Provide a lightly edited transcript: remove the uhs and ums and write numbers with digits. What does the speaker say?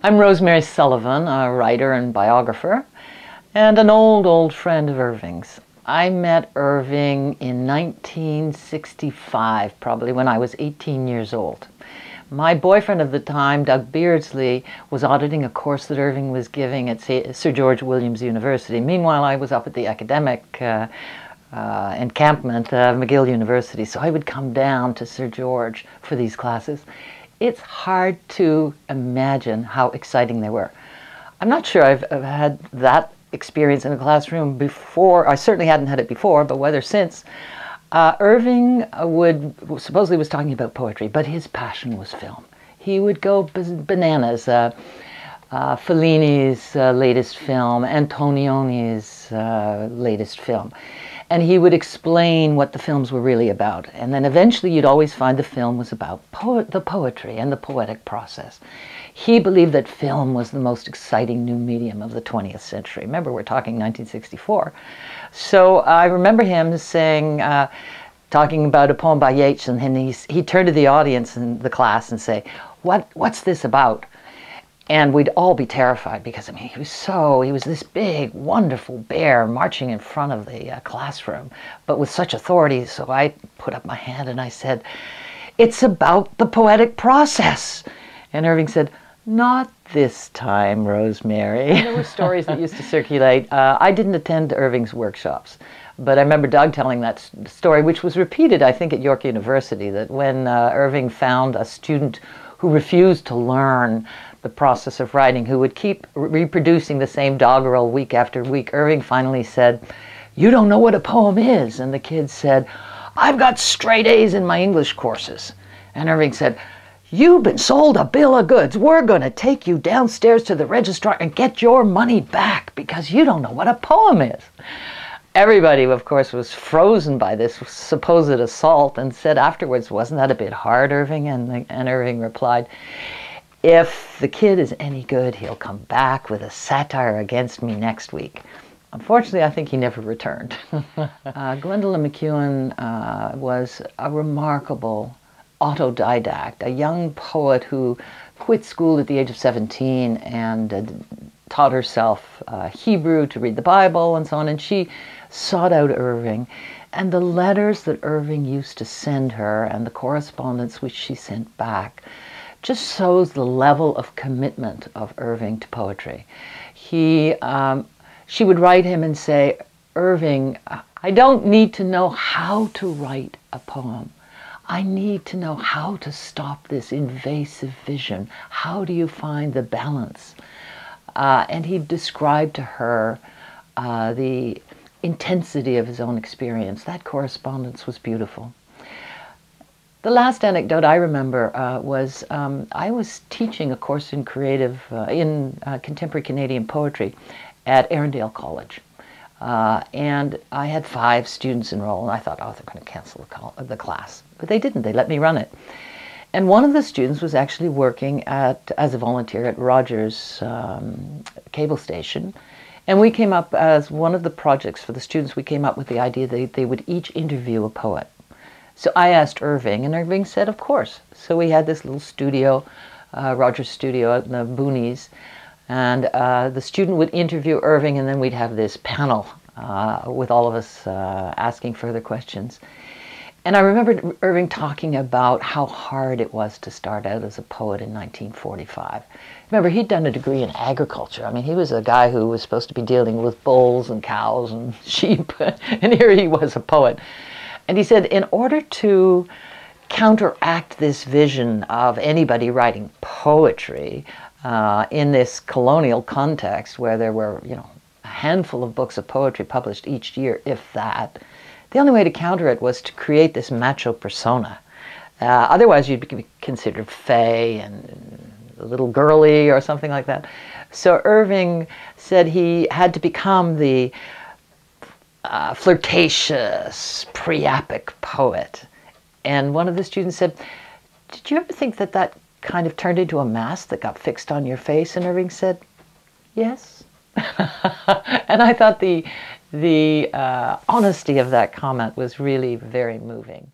I'm Rosemary Sullivan, a writer and biographer, and an old friend of Irving's. I met Irving in 1965, probably when I was 18 years old. My boyfriend at the time, Doug Beardsley, was auditing a course that Irving was giving at Sir George Williams University. Meanwhile, I was up at the academic encampment of McGill University, so I would come down to Sir George for these classes. It's hard to imagine how exciting they were. I'm not sure I've had that experience in a classroom before. I certainly hadn't had it before, but whether since. Irving supposedly was talking about poetry, but his passion was film. He would go bananas. Fellini's latest film, Antonioni's latest film. And he would explain what the films were really about. And then eventually you'd always find the film was about the poetry and the poetic process. He believed that film was the most exciting new medium of the 20th century. Remember, we're talking 1964. So I remember him saying, talking about a poem by Yeats, and he turned to the audience in the class and say, what's this about? And we'd all be terrified because, I mean, he was this big, wonderful bear marching in front of the classroom, but with such authority. So I put up my hand and I said, "It's about the poetic process." And Irving said, "Not this time, Rosemary." And there were stories that used to circulate. I didn't attend Irving's workshops, but I remember Doug telling that story, which was repeated, I think, at York University, that when Irving found a student who refused to learn the process of writing, who would keep reproducing the same doggerel week after week, Irving finally said, "You don't know what a poem is." And the kid said, "I've got straight A's in my English courses." And Irving said, "You've been sold a bill of goods. We're going to take you downstairs to the registrar and get your money back because you don't know what a poem is." Everybody, of course, was frozen by this supposed assault and said afterwards, "Wasn't that a bit hard, Irving?" And Irving replied, "If the kid is any good, he'll come back with a satire against me next week." Unfortunately, I think he never returned. Gwendolyn McEwen was a remarkable autodidact, a young poet who quit school at the age of 17 and taught herself Hebrew to read the Bible and so on, and she sought out Irving. And the letters that Irving used to send her and the correspondence which she sent back just shows the level of commitment of Irving to poetry. She would write him and say, "Irving, I don't need to know how to write a poem. I need to know how to stop this invasive vision. How do you find the balance?" And he described to her the intensity of his own experience. That correspondence was beautiful. The last anecdote I remember was I was teaching a course in contemporary Canadian poetry at Erindale College. And I had 5 students enroll, and I thought, oh, they're going to cancel the class. But they didn't. They let me run it. And one of the students was actually working as a volunteer at Rogers cable station. And we came up, as one of the projects for the students, we came up with the idea that they would each interview a poet. So I asked Irving, and Irving said, of course. So we had this little studio, Rogers studio out in the boonies, and the student would interview Irving, and then we'd have this panel with all of us asking further questions. And I remember Irving talking about how hard it was to start out as a poet in 1945. Remember, he'd done a degree in agriculture. I mean, he was a guy who was supposed to be dealing with bulls and cows and sheep, and here he was, a poet. And he said, in order to counteract this vision of anybody writing poetry in this colonial context where there were, a handful of books of poetry published each year, if that, the only way to counter it was to create this macho persona. Otherwise, you'd be considered fey and a little girly or something like that. So Irving said he had to become the flirtatious, priapic poet. And one of the students said, "Did you ever think that that kind of turned into a mask that got fixed on your face?" And Irving said, "Yes." And I thought the honesty of that comment was really very moving.